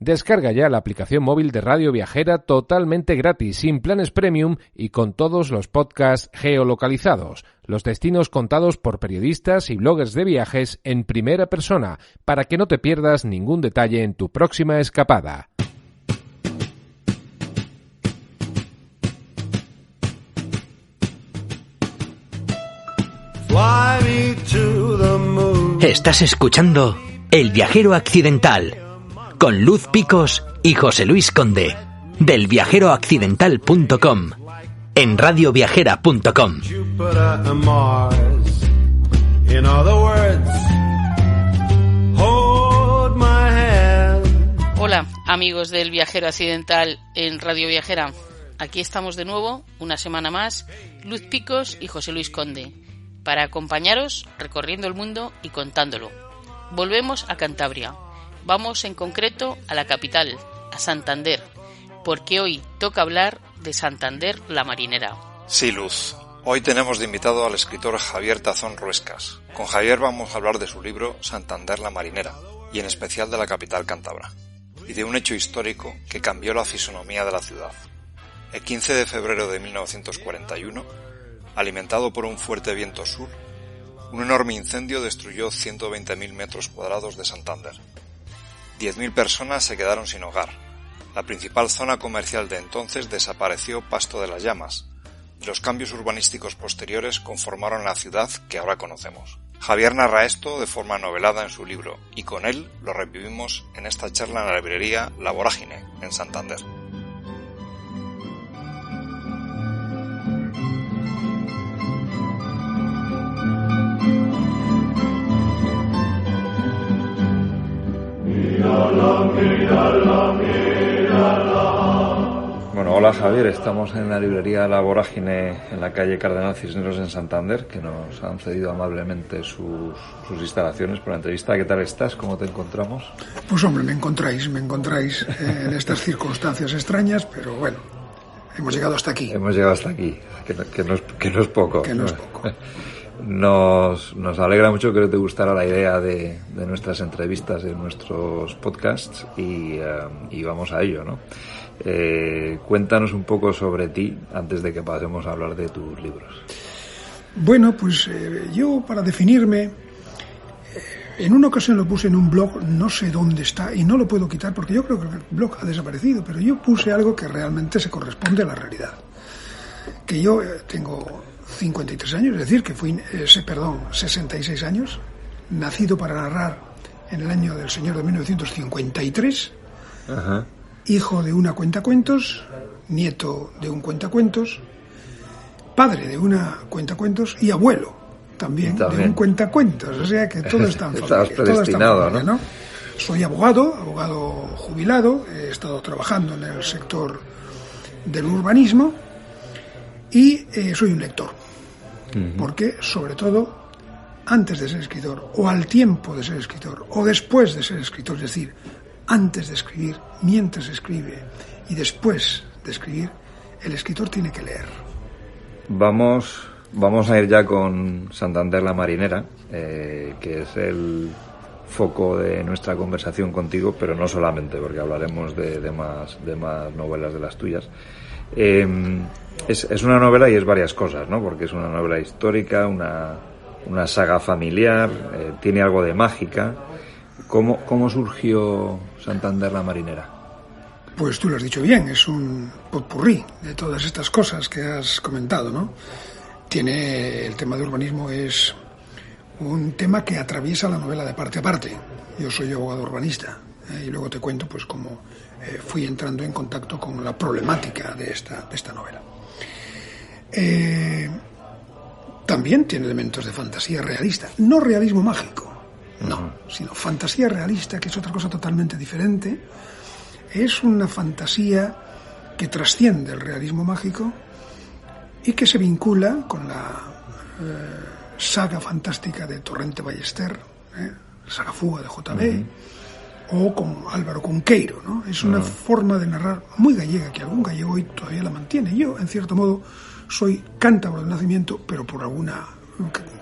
Descarga ya la aplicación móvil de Radio Viajera totalmente gratis, sin planes premium y con todos los podcasts geolocalizados, los destinos contados por periodistas y bloggers de viajes en primera persona, para que no te pierdas ningún detalle en tu próxima escapada. Estás escuchando El Viajero Accidental con Luz Picos y José Luis Conde del viajeroaccidental.com en radioviajera.com. Hola amigos del Viajero Accidental en Radio Viajera. Aquí estamos de nuevo, una semana más, Luz Picos y José Luis Conde, para acompañaros recorriendo el mundo y contándolo. Volvemos a Cantabria. Vamos en concreto a la capital, a Santander, porque hoy toca hablar de Santander la Marinera. Sí, Luz. Hoy tenemos de invitado al escritor Javier Tazón Ruescas. Con Javier vamos a hablar de su libro Santander la Marinera, y en especial de la capital cántabra, y de un hecho histórico que cambió la fisonomía de la ciudad. El 15 de febrero de 1941, alimentado por un fuerte viento sur, un enorme incendio destruyó 120.000 metros cuadrados de Santander. 10.000 personas se quedaron sin hogar. La principal zona comercial de entonces desapareció pasto de las llamas, y los cambios urbanísticos posteriores conformaron la ciudad que ahora conocemos. Javier narra esto de forma novelada en su libro, y con él lo revivimos en esta charla en la librería La Vorágine, en Santander. Bueno, hola Javier, estamos en la librería La Vorágine en la calle Cardenal Cisneros en Santander, que nos han cedido amablemente sus instalaciones por la entrevista. ¿Qué tal estás? ¿Cómo te encontramos? Pues hombre, me encontráis en estas circunstancias extrañas, pero bueno, hemos llegado hasta aquí. Hemos llegado hasta aquí, que no es poco. Que no es poco. Nos alegra mucho que te gustara la idea de nuestras entrevistas, de nuestros podcasts, y vamos a ello, ¿no? Cuéntanos un poco sobre ti antes de que pasemos a hablar de tus libros. Bueno, pues yo, para definirme, en una ocasión lo puse en un blog, no sé dónde está y no lo puedo quitar porque yo creo que el blog ha desaparecido, pero yo puse algo que realmente se corresponde a la realidad. Que yo tengo 53 años, es decir, que fui, 66 años, nacido para narrar en el año del Señor de 1953, Ajá. Hijo de una cuentacuentos, nieto de un cuentacuentos, padre de una cuentacuentos y abuelo también de un cuentacuentos, o sea que todo está en familia. Estás predestinado, ¿no? Soy abogado jubilado, he estado trabajando en el sector del urbanismo y soy un lector, porque sobre todo antes de ser escritor o al tiempo de ser escritor o después de ser escritor, es decir, antes de escribir, mientras escribe y después de escribir, el escritor tiene que leer. Vamos a ir ya con Santander la Marinera, que es el foco de nuestra conversación contigo, pero no solamente, porque hablaremos de más novelas de las tuyas. Es una novela y es varias cosas, ¿no? Porque es una novela histórica, una saga familiar, tiene algo de mágica. ¿Cómo surgió Santander la Marinera? Pues tú lo has dicho bien, es un potpurrí de todas estas cosas que has comentado, ¿no? El tema de urbanismo es un tema que atraviesa la novela de parte a parte. Yo soy abogado urbanista y luego te cuento pues cómo fui entrando en contacto con la problemática de esta novela. También tiene elementos de fantasía realista, no realismo mágico. No, sino fantasía realista, que es otra cosa totalmente diferente. Es una fantasía que trasciende el realismo mágico y que se vincula con la saga fantástica de Torrente Ballester, saga Fuga de J.B., o con Álvaro Cunqueiro, ¿no? Es una forma de narrar muy gallega, que algún gallego hoy todavía la mantiene. Yo, en cierto modo, soy cántabro de nacimiento, pero por alguna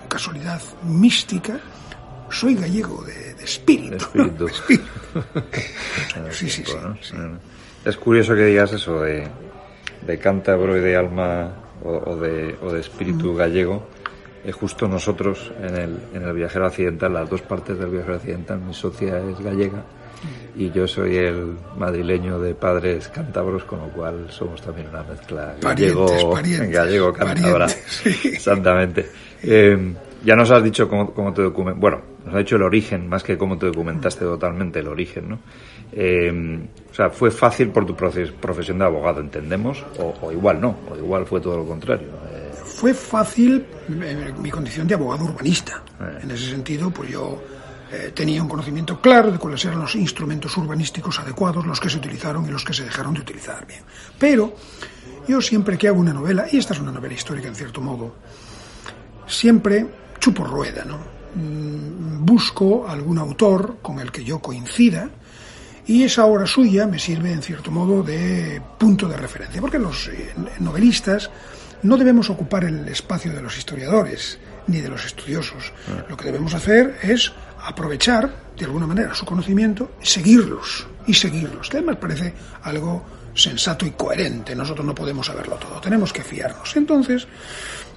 casualidad mística, soy gallego de espíritu. De espíritu. Sí. Es curioso que digas eso de cántabro y de alma o de espíritu gallego. Justo nosotros en el Viajero Accidental, las dos partes del Viajero Accidental, mi socia es gallega y yo soy el madrileño de padres cántabros, con lo cual somos también una mezcla gallego-cántabra. Sí. Exactamente. Ya nos has dicho cómo te documentas. Bueno, nos has dicho el origen, más que cómo te documentaste totalmente, el origen, ¿no? O sea, ¿fue fácil por tu profesión de abogado, entendemos? O igual no, o igual fue todo lo contrario. Fue fácil mi condición de abogado urbanista. En ese sentido, pues yo tenía un conocimiento claro de cuáles eran los instrumentos urbanísticos adecuados, los que se utilizaron y los que se dejaron de utilizar. Bien. Pero yo siempre que hago una novela, y esta es una novela histórica en cierto modo, siempre chupo rueda, ¿no? Busco algún autor con el que yo coincida y esa obra suya me sirve en cierto modo de punto de referencia, porque los novelistas no debemos ocupar el espacio de los historiadores ni de los estudiosos. Lo que debemos hacer es aprovechar de alguna manera su conocimiento y seguirlos, que además parece algo sensato y coherente. Nosotros no podemos saberlo todo, tenemos que fiarnos. Entonces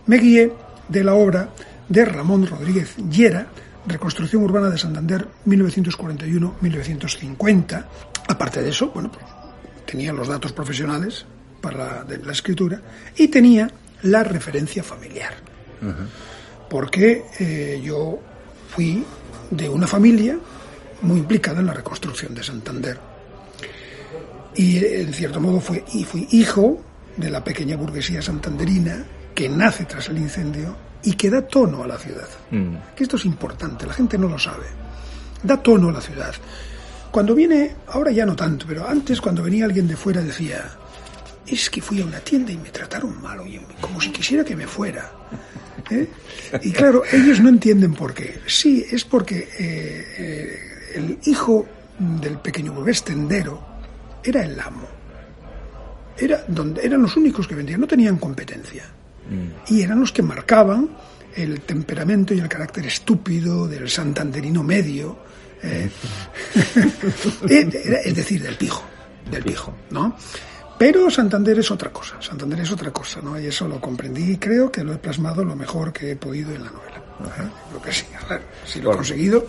me guié de la obra de Ramón Rodríguez Llera, Reconstrucción Urbana de Santander 1941-1950. Aparte de eso, bueno, pues, tenía los datos profesionales de la escritura y tenía la referencia familiar. Porque yo fui de una familia muy implicada en la reconstrucción de Santander. Y en cierto modo fui hijo de la pequeña burguesía santanderina que nace tras el incendio y que da tono a la ciudad. Que esto es importante, la gente no lo sabe. Da tono a la ciudad. Cuando viene, ahora ya no tanto, pero antes cuando venía alguien de fuera decía: es que fui a una tienda y me trataron mal, oye, como si quisiera que me fuera. Y claro, ellos no entienden por qué. Sí, es porque el hijo del pequeño burgués tendero era el amo. Eran los únicos que vendían, no tenían competencia. Y eran los que marcaban el temperamento y el carácter estúpido del santanderino medio, es decir, del pijo, ¿no? Pero Santander es otra cosa, ¿no? Y eso lo comprendí y creo que lo he plasmado lo mejor que he podido en la novela. Creo que sí, claro, si lo he conseguido.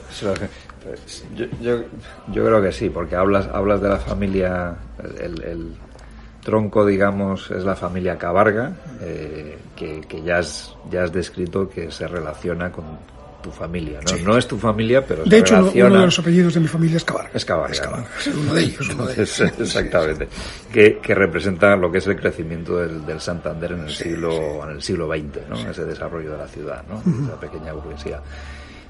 Yo creo que sí, porque hablas de la familia, el tronco, digamos, es la familia Cabarga, que ya has descrito que se relaciona con tu familia, ¿no? Sí. No es tu familia, pero de hecho, relaciona... uno de los apellidos de mi familia es Cabarga. Es Cabarga, ¿no? Es uno de ellos. Exactamente. Sí. Que representa lo que es el crecimiento del Santander en el siglo XX, ¿no? Sí. Ese desarrollo de la ciudad, ¿no? Esa pequeña burguesía.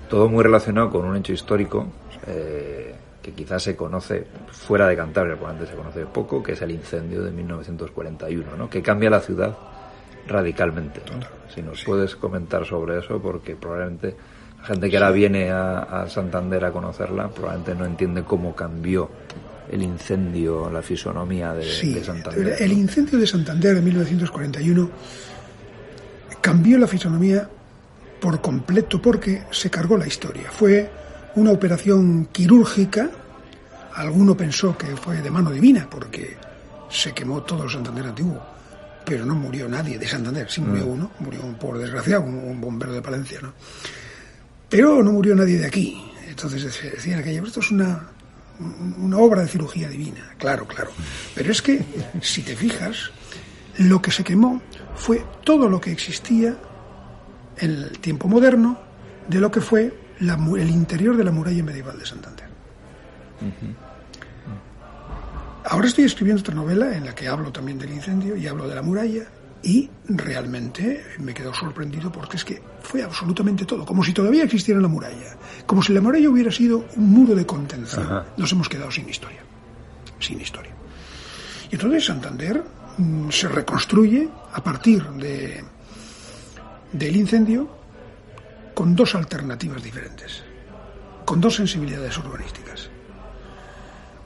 Todo muy relacionado con un hecho histórico que quizás se conoce fuera de Cantabria, probablemente se conoce poco, que es el incendio de 1941, ¿no? Que cambia la ciudad radicalmente, ¿no? Si nos puedes comentar sobre eso, porque probablemente la gente que ahora viene a Santander a conocerla probablemente no entiende cómo cambió el incendio, la fisonomía de Santander. El incendio de Santander de 1941 cambió la fisonomía por completo porque se cargó la historia. Fue una operación quirúrgica. Alguno pensó que fue de mano divina porque se quemó todo el Santander antiguo, pero no murió nadie de Santander. Sí murió uno, murió un pobre desgraciado, un bombero de Palencia, ¿no? Pero no murió nadie de aquí. Entonces decían que esto es una obra de cirugía divina. Claro. Pero es que, si te fijas, lo que se quemó fue todo lo que existía en el tiempo moderno de lo que fue el interior de la muralla medieval de Santander. Ahora estoy escribiendo otra novela en la que hablo también del incendio y hablo de la muralla, y realmente me quedo sorprendido porque es que fue absolutamente todo, como si todavía existiera la muralla, como si la muralla hubiera sido un muro de contención. Ajá. Nos hemos quedado sin historia. Y entonces Santander se reconstruye a partir del incendio con dos alternativas diferentes, con dos sensibilidades urbanísticas.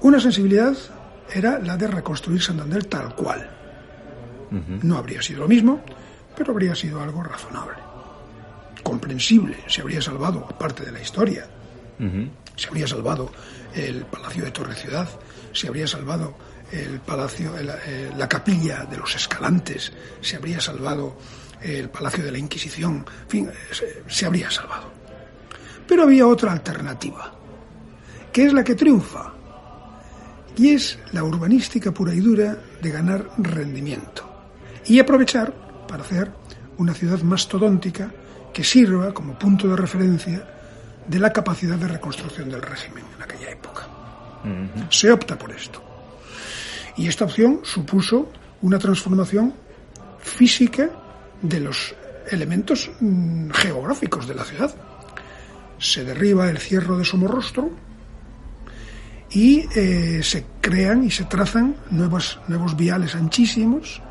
Una sensibilidad era la de reconstruir Santander tal cual. No habría sido lo mismo, pero habría sido algo razonable, comprensible, se habría salvado parte de la historia, Se habría salvado el Palacio de Torre Ciudad, se habría salvado el Palacio, la Capilla de los Escalantes, se habría salvado el Palacio de la Inquisición, en fin, se habría salvado. Pero había otra alternativa, que es la que triunfa, y es la urbanística pura y dura de ganar rendimiento y aprovechar para hacer una ciudad mastodóntica que sirva como punto de referencia de la capacidad de reconstrucción del régimen en aquella época. Se opta por esto. Y esta opción supuso una transformación física de los elementos geográficos de la ciudad. Se derriba el Cierro de Somorrostro y se crean y se trazan nuevos viales anchísimos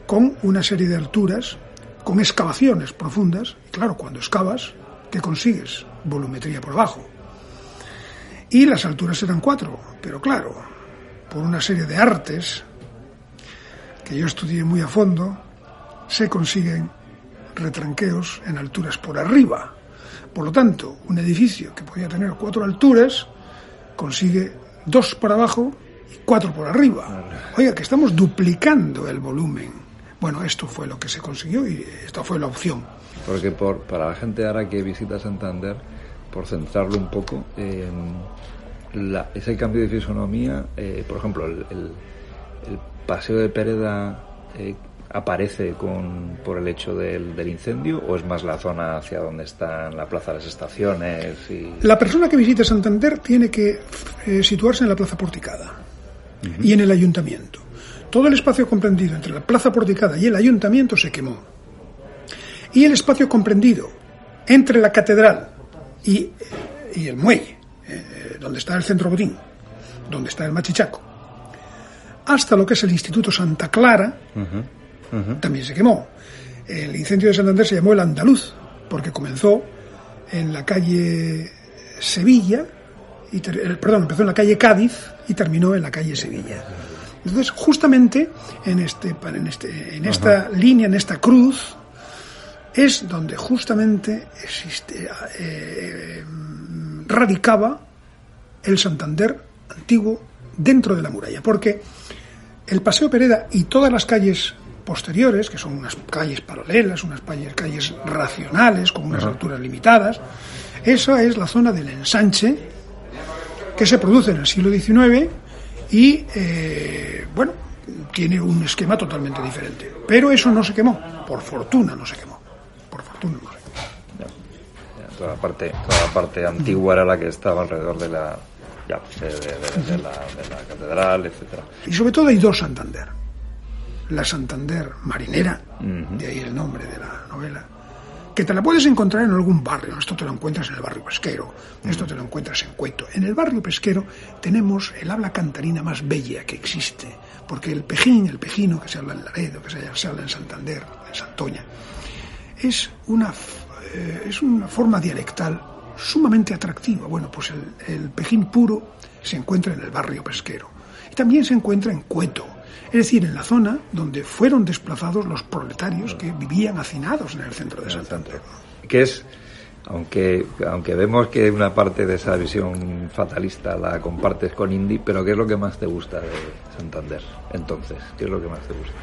con una serie de alturas, con excavaciones profundas. Y claro, cuando excavas, ¿qué consigues? Volumetría por abajo. Y las alturas eran 4, pero claro, por una serie de artes que yo estudié muy a fondo, se consiguen retranqueos en alturas por arriba. Por lo tanto, un edificio que podía tener 4 alturas consigue 2 por abajo y 4 por arriba. Oiga, que estamos duplicando el volumen. Bueno, esto fue lo que se consiguió y esta fue la opción. Porque para la gente ahora que visita Santander, por centrarlo un poco, ese cambio de fisonomía, por ejemplo, el Paseo de Pereda aparece por el hecho del incendio, o es más la zona hacia donde están la Plaza de las Estaciones? La persona que visite Santander tiene que situarse en la Plaza Porticada y en el Ayuntamiento. Todo el espacio comprendido entre la Plaza Porticada y el Ayuntamiento se quemó. Y el espacio comprendido entre la Catedral y el Muelle, donde está el Centro Botín, donde está el Machichaco, hasta lo que es el Instituto Santa Clara, también se quemó. El incendio de Santander se llamó el Andaluz, porque comenzó en la calle Sevilla, empezó en la calle Cádiz y terminó en la calle Sevilla. Entonces, justamente en esta línea, en esta cruz, es donde justamente radicaba el Santander antiguo dentro de la muralla, porque el Paseo Pereda y todas las calles posteriores, que son unas calles paralelas, unas calles racionales, con unas alturas limitadas, esa es la zona del ensanche que se produce en el siglo XIX y, tiene un esquema totalmente diferente. Pero eso no se quemó, por fortuna no se quemó. Toda la parte antigua era la que estaba alrededor de la catedral, etcétera. Y sobre todo hay 2 Santander. La Santander marinera, de ahí el nombre de la novela, que te la puedes encontrar en algún barrio. Esto te lo encuentras en el barrio pesquero, esto te lo encuentras en Cueto. En el barrio pesquero tenemos el habla cantarina más bella que existe, porque el pejino que se habla en Laredo, que se habla en Santander, en Santoña, es una forma dialectal sumamente atractiva. Bueno, pues el pejín puro se encuentra en el barrio pesquero y también se encuentra en Cueto, es decir, en la zona donde fueron desplazados los proletarios que vivían hacinados en el centro de Santander. Que es, aunque vemos que una parte de esa visión fatalista la compartes con Indy, pero ¿qué es lo que más te gusta de Santander? Entonces, ¿qué es lo que más te gusta?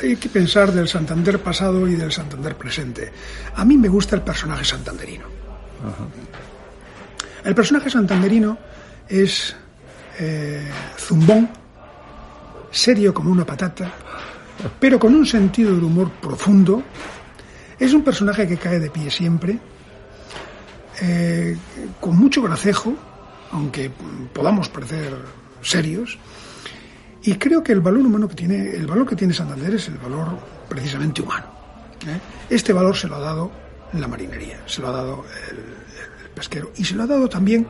Hay que pensar del Santander pasado y del Santander presente. A mí me gusta el personaje santanderino. El personaje santanderino es zumbón, serio como una patata, pero con un sentido del humor profundo. Es un personaje que cae de pie siempre, con mucho gracejo, aunque podamos parecer serios. Y creo que el valor que tiene Santander es el valor precisamente humano. Este valor se lo ha dado la marinería, se lo ha dado el pesquero, y se lo ha dado también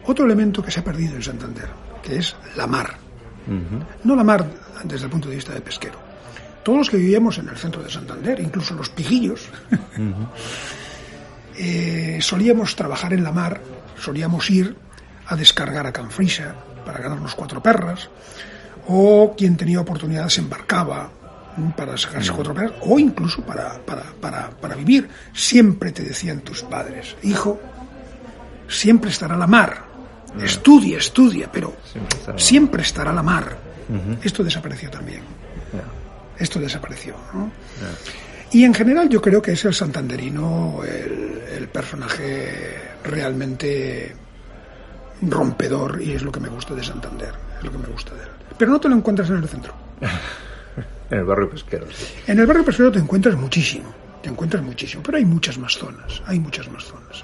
otro elemento que se ha perdido en Santander, que es la mar. No la mar desde el punto de vista del pesquero. Todos los que vivíamos en el centro de Santander, incluso los pijillos, solíamos trabajar en la mar, solíamos ir a descargar a Canfrisa para ganarnos 4 perras, o quien tenía oportunidad se embarcaba para sacarse 4 perras, o incluso para vivir. Siempre te decían tus padres: hijo, siempre estará la mar. Estudia, pero siempre estará la mar. Esto desapareció también. Esto desapareció, ¿no? Y en general yo creo que es el santanderino el personaje realmente rompedor, y es lo que me gusta de Santander, es lo que me gusta de él. Pero no te lo encuentras en el centro. En el barrio pesquero, sí. En el barrio pesquero te encuentras muchísimo, pero hay muchas más zonas,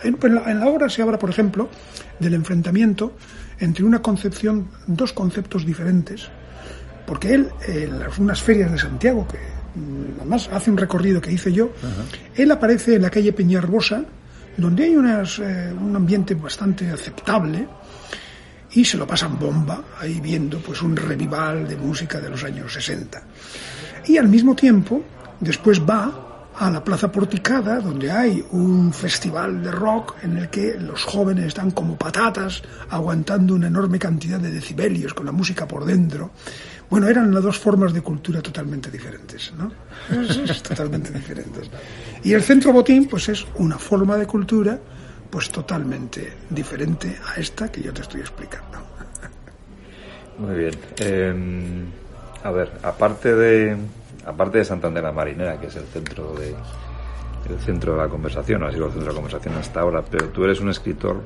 En la obra se habla, por ejemplo, del enfrentamiento entre dos conceptos diferentes, porque él, en unas ferias de Santiago, que además hace un recorrido que hice yo, él aparece en la calle Peñarbosa, donde hay un ambiente bastante aceptable, y se lo pasan bomba ahí viendo pues un revival de música de los años 60. Y al mismo tiempo, después va a la Plaza Porticada, donde hay un festival de rock en el que los jóvenes están como patatas, aguantando una enorme cantidad de decibelios con la música por dentro. Bueno, eran las dos formas de cultura totalmente diferentes, ¿no? Totalmente diferentes. Y el Centro Botín, pues es una forma de cultura pues totalmente diferente a esta que yo te estoy explicando. Muy bien. A ver, aparte de Santander la Marinera, que es el centro de la conversación, ha sido el centro de la conversación hasta ahora, pero tú eres un escritor,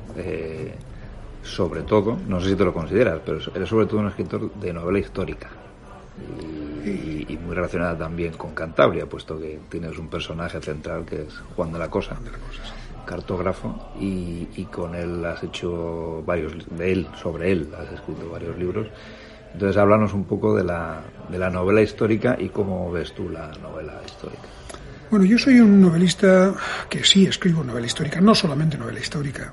sobre todo, no sé si te lo consideras, pero eres sobre todo un escritor de novela histórica y muy relacionada también con Cantabria, puesto que tienes un personaje central que es Juan de la Cosa, cartógrafo, y con él has hecho sobre él has escrito varios libros. Entonces háblanos un poco de la novela histórica y cómo ves tú la novela histórica. Bueno, yo soy un novelista que sí escribo novela histórica, no solamente novela histórica.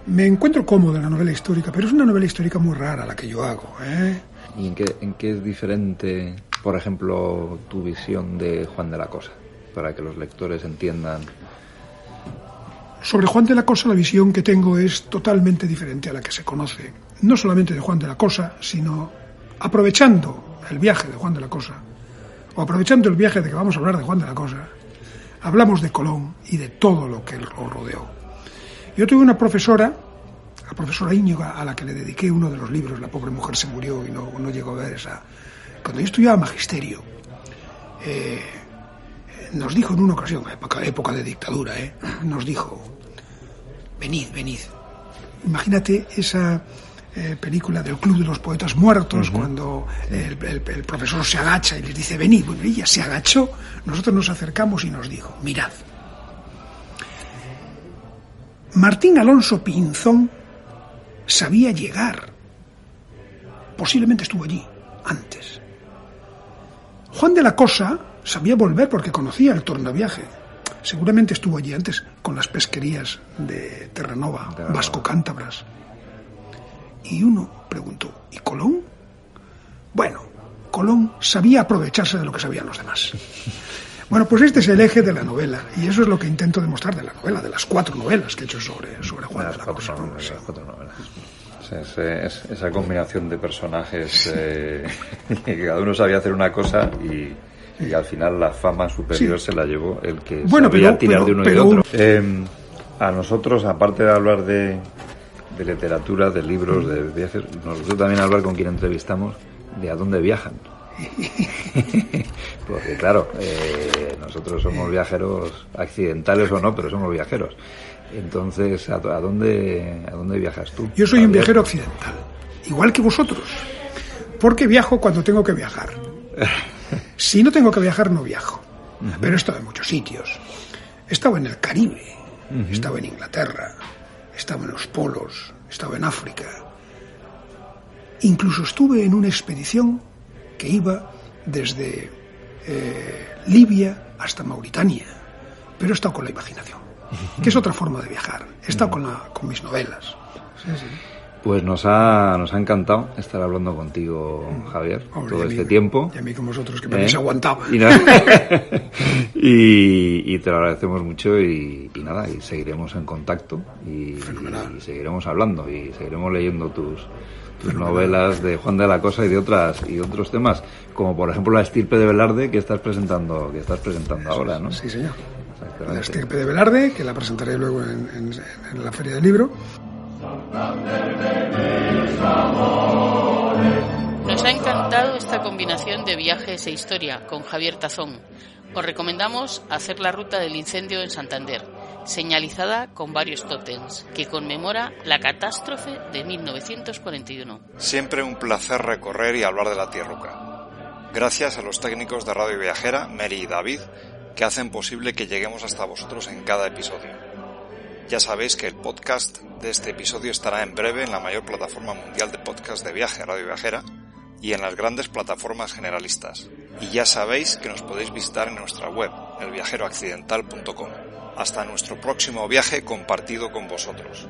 Me encuentro cómodo en la novela histórica, pero es una novela histórica muy rara la que yo hago, ¿eh? ¿Y en qué es diferente, por ejemplo, tu visión de Juan de la Cosa, para que los lectores entiendan? Sobre Juan de la Cosa, la visión que tengo es totalmente diferente a la que se conoce. No solamente de Juan de la Cosa, sino aprovechando el viaje de Juan de la Cosa, o aprovechando el viaje de que vamos a hablar de Juan de la Cosa, hablamos de Colón y de todo lo que lo rodeó. Yo tuve una profesora, la profesora Íñiga, a la que le dediqué uno de los libros. La pobre mujer se murió y no llegó a ver esa. Cuando yo estudiaba magisterio, nos dijo en una ocasión, época de dictadura, nos dijo: venid. Imagínate esa película del Club de los Poetas Muertos, cuando el profesor se agacha y les dice venid. Bueno, ella se agachó, nosotros nos acercamos y nos dijo: mirad, Martín Alonso Pinzón sabía llegar, posiblemente estuvo allí antes. Juan de la Cosa sabía volver porque conocía el tornaviaje, seguramente estuvo allí antes con las pesquerías de Terranova, vasco-cántabras. Y uno preguntó: ¿y Colón? Bueno, Colón sabía aprovecharse de lo que sabían los demás. Bueno, pues este es el eje de la novela, y eso es lo que intento demostrar de la novela, de las 4 novelas que he hecho sobre Juan de la Cosa. Las 4 novelas. Es esa combinación de personajes que cada uno sabía hacer una cosa y al final la fama superior se la llevó el que sabía tirar de uno y de otro. A nosotros, aparte de hablar de literatura, de libros, de viajes, nos gusta también hablar con quien entrevistamos de a dónde viajan. Porque claro, nosotros somos viajeros, accidentales o no, pero somos viajeros. Entonces, ¿a dónde viajas tú? Yo soy un viajero occidental, igual que vosotros, porque viajo cuando tengo que viajar. Si no tengo que viajar, no viajo. Pero he estado en muchos sitios. He estado en el Caribe, he estado en Inglaterra, he estado en los polos, he estado en África. Incluso estuve en una expedición que iba desde Libia hasta Mauritania, pero he estado con la imaginación, que es otra forma de viajar. He estado con mis novelas. Sí. Pues nos ha encantado estar hablando contigo, Javier, todo este tiempo. Y a mí con vosotros, que me habéis aguantado. Y te lo agradecemos mucho y nada, y seguiremos en contacto y seguiremos hablando y seguiremos leyendo tus novelas de Juan de la Cosa y de otros temas, como por ejemplo La estirpe de Velarde que estás presentando ahora, ¿no? Sí, señor. La estirpe de Velarde, que la presentaré luego en la Feria del Libro. Nos ha encantado esta combinación de viajes e historia con Javier Tazón. Os recomendamos hacer la ruta del incendio en Santander, señalizada con varios tótems, que conmemora la catástrofe de 1941. Siempre un placer recorrer y hablar de la tierruca. Gracias a los técnicos de Radio Viajera, Mary y David, que hacen posible que lleguemos hasta vosotros en cada episodio. Ya sabéis que el podcast de este episodio estará en breve en la mayor plataforma mundial de podcast de viaje, Radio Viajera, y en las grandes plataformas generalistas. Y ya sabéis que nos podéis visitar en nuestra web, elviajeroaccidental.com. Hasta nuestro próximo viaje compartido con vosotros.